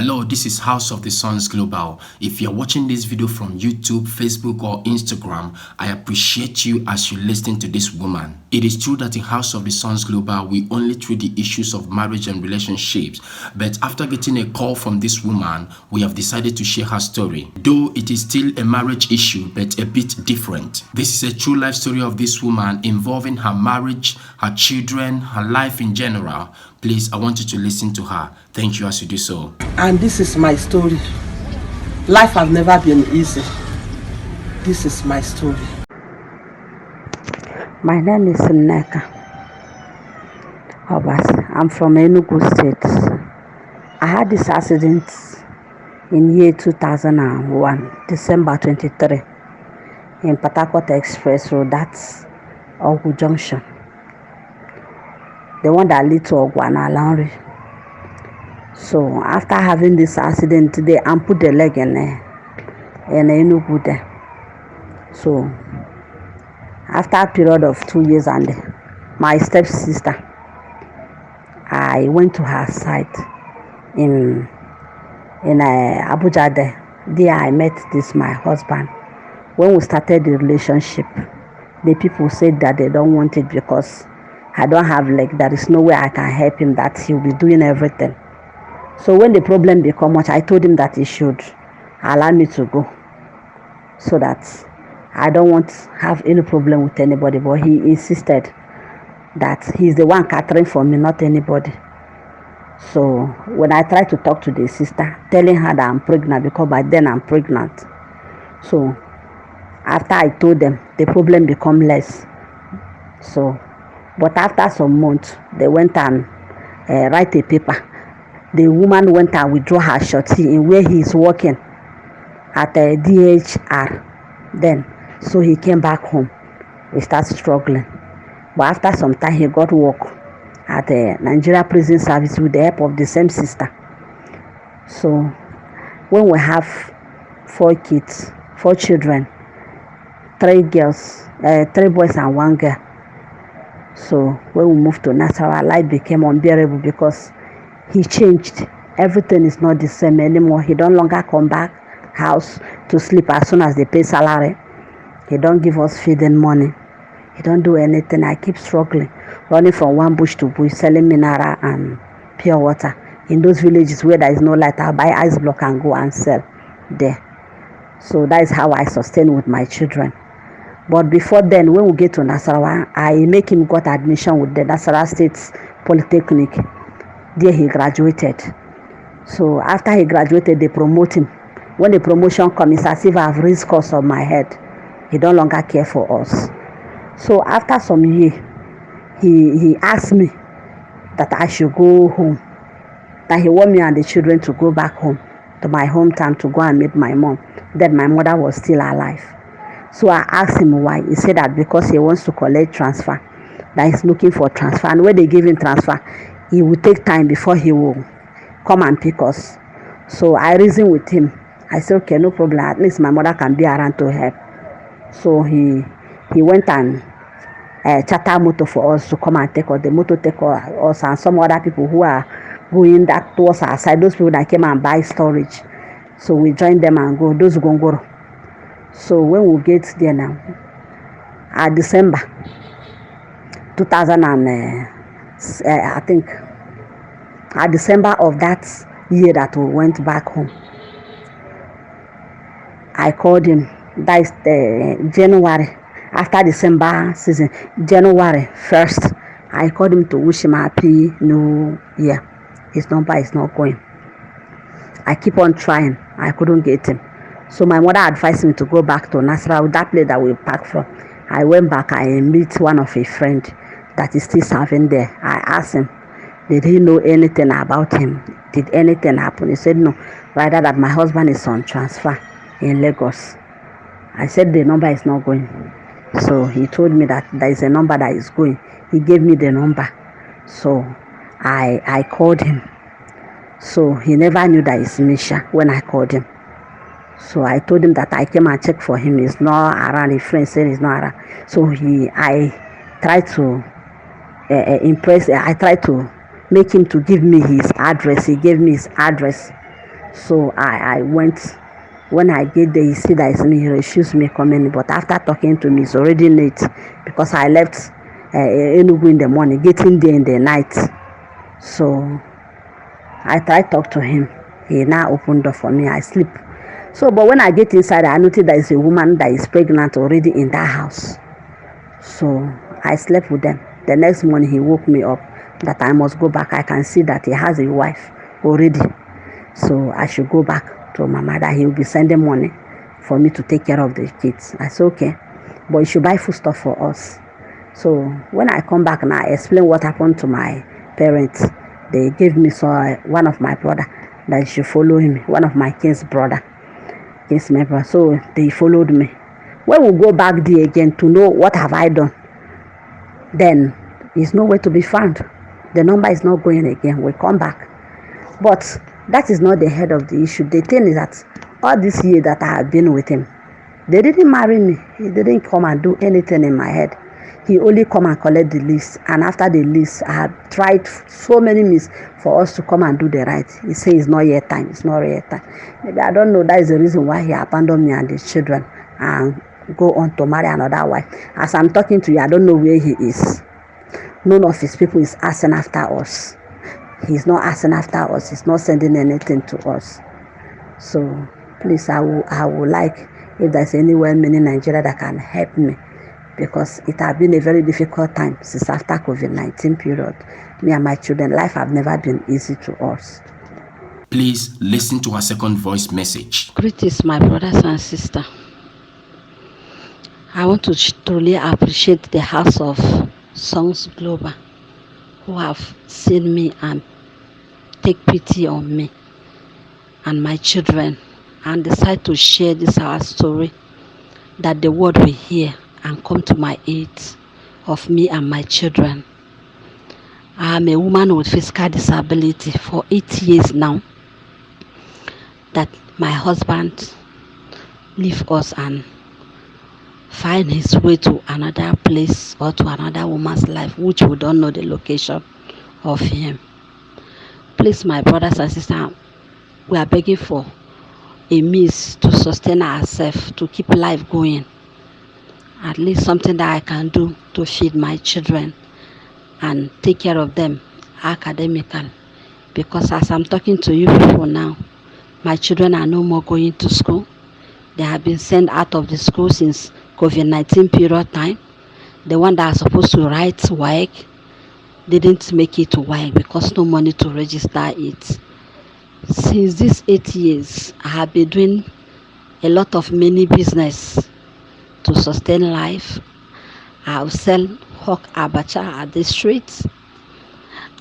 Hello, this is House of the Sons Global. If you're watching this video from YouTube, Facebook, or Instagram, I appreciate you as you listen to this woman. It is true that in House of the Sons Global, we only treat the issues of marriage and relationships. But after getting a call from this woman, we have decided to share her story. Though it is still a marriage issue, but a bit different. This is a true life story of this woman involving her marriage, her children, her life in general. Please, I want you to listen to her. Thank you as you do so. And this is my story. Life has never been easy. This is my story. My name is Nneka. I'm from Enugu State. I had this accident in year 2001, December 23, in Port Harcourt Express Road, that's Ogu Junction. The one that leads to Ogwana Laundry. So after having this accident, they amputated the leg in Enugu there. So after a period of 2 years, and my stepsister, I went to her site in Abuja there. There I met my husband. When we started the relationship, the people said that they don't want it because I don't have leg. There is no way I can help him, that he'll be doing everything. So when the problem became much, I told him that he should allow me to go, so that I don't want to have any problem with anybody. But he insisted that he's the one catering for me, not anybody. So when I tried to talk to the sister, telling her that I'm pregnant, because by then I'm pregnant. So after I told them, the problem become less. So, but after some months, they went and write a paper. The woman went and withdrew her shorty in where he is working at a DHR. Then, so he came back home. He started struggling. But after some time, he got work at a Nigeria Prison Service with the help of the same sister. So, when we have 4 kids, 4 children, 3 girls, 3 boys and 1 girl. So, when we moved to Nasarawa, life became unbearable because he changed. Everything is not the same anymore. He don't longer come back house to sleep as soon as they pay salary. He don't give us feeding money. He don't do anything. I keep struggling, running from one bush to bush, selling mineral and pure water. In those villages where there is no light, I buy ice block and go and sell there. So that is how I sustain with my children. But before then, when we get to Nasarawa, I make him got admission with the Nasarawa State Polytechnic. There he graduated. So after he graduated, they promote him. When the promotion comes, it's as if I've raised cost on my head. He no longer care for us. So after some year, he asked me that I should go home. That he want me and the children to go back home to my hometown to go and meet my mom. Then my mother was still alive. So I asked him why. He said that because he wants to collect transfer, that he's looking for transfer. And when they give him transfer, it will take time before he will come and pick us. So I reasoned with him. I said, okay, no problem. At least my mother can be around to help. So he went and charter motor for us to come and take us. The motor take us and some other people who are going that towards our side. Those people that came and buy storage. So we joined them and go. Those gongoro. So when we get there now, at December 2000 and I think at December of that year that we went back home, I called him. That is January, after December season, January 1st, I called him to wish him happy new year. His number is not going. I keep on trying. I couldn't get him. So my mother advised me to go back to Nasarawa, that place that we parked from. I went back. I meet one of his friends that is still serving there. I asked him, did he know anything about him? Did anything happen? He said no, rather that my husband is on transfer in Lagos. I said the number is not going. So he told me that there is a number that is going. He gave me the number. So I called him. So he never knew that it's Misha when I called him. So I told him that I came and checked for him. He's not around. His friend said he's not around. So I tried to I tried to make him to give me his address. He gave me his address. So I went. When I get there, he see that it's me. He refused me coming. But after talking to me, it's already late because I left Enugu in the morning, getting there in the night. So I tried to talk to him. He now opened door for me. I sleep. So, but when I get inside, I noticed there is a woman that is pregnant already in that house. So I slept with them. The next morning, he woke me up that I must go back. I can see that he has a wife already. So I should go back to my mother. He will be sending money for me to take care of the kids. I said, okay, but you should buy food stuff for us. So when I come back now, I explain what happened to my parents. They gave me one of my brother that should follow him, one of my king's brother. So they followed me. When we go back there again to know what have I done, then he's nowhere to be found. The number is not going again. We come back. But that is not the head of the issue. The thing is that all this year that I have been with him, they didn't marry me. He didn't come and do anything in my head. He only come and collect the list. And after the list, I have tried so many means for us to come and do the right. He says it's not yet time. It's not yet time. Maybe I don't know. That is the reason why he abandoned me and the children and go on to marry another wife. As I'm talking to you, I don't know where he is. None of his people is asking after us. He's not asking after us. He's not sending anything to us. So please, I would like if there's anywhere in Nigeria that can help me, because it has been a very difficult time since after COVID-19 period. Me and my children, life have never been easy to us. Please listen to our second voice message. Greetings, my brothers and sisters. I want to truly appreciate the House of Songs Global who have seen me and take pity on me and my children and decide to share this our story, that the world will hear and come to my aid of me and my children. I am a woman with physical disability for 8 years now, that my husband leave us and find his way to another place or to another woman's life, which we don't know the location of him. Please, my brothers and sisters, we are begging for a means to sustain ourselves, to keep life going. At least something that I can do to feed my children and take care of them academically. Because as I'm talking to you people now, my children are no more going to school. They have been sent out of the school since COVID-19 period time. The one that are supposed to write work didn't make it to work because no money to register it. Since these 8 years, I have been doing a lot of many business to sustain life. I have sell hawk abacha at the streets.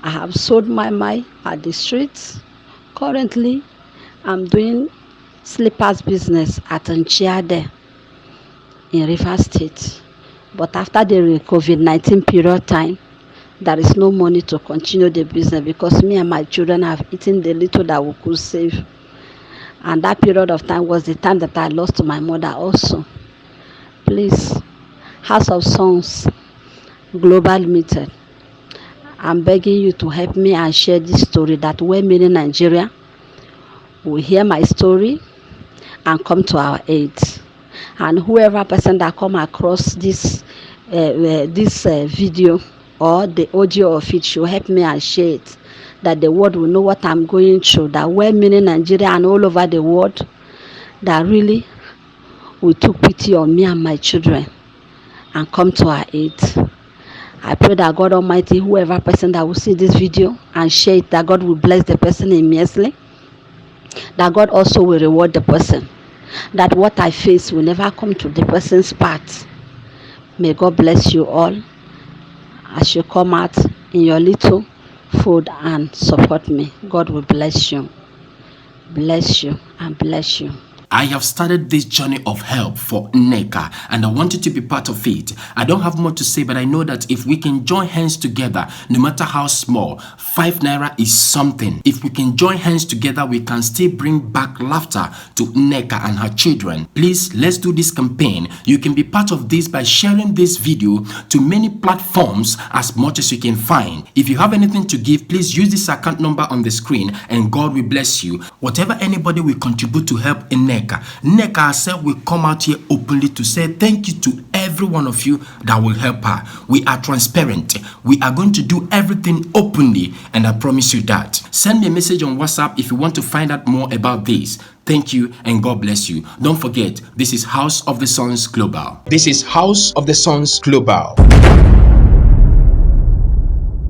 I have sold my mai at the streets. Currently, I'm doing slippers business at Nchiade in River State. But after the COVID-19 period time, there is no money to continue the business because me and my children have eaten the little that we could save. And that period of time was the time that I lost my mother also. Please, House of Songs Global Limited, I'm begging you to help me and share this story, that when many Nigeria will hear my story and come to our aid. And whoever person that come across this video or the audio of it should help me and share it, that the world will know what I'm going through, that when many Nigeria and all over the world that really will took pity on me and my children and come to our aid. I pray that God Almighty, whoever person that will see this video and share it, that God will bless the person immensely, that God also will reward the person, that what I face will never come to the person's part. May God bless you all as you come out in your little food and support me. God will bless you and bless you. I have started this journey of help for Nneka, and I want you to be part of it. I don't have much to say, but I know that if we can join hands together, no matter how small, 5 naira is something. If we can join hands together, we can still bring back laughter to Nneka and her children. Please, let's do this campaign. You can be part of this by sharing this video to many platforms as much as you can find. If you have anything to give, please use this account number on the screen and God will bless you. Whatever anybody will contribute to help Nneka, Nneka herself will come out here openly to say thank you to every one of you that will help her. We are transparent. We are going to do everything openly, and I promise you that. Send me a message on WhatsApp if you want to find out more about this. Thank you and God bless you. Don't forget, this is House of the Sons Global. This is House of the Sons Global.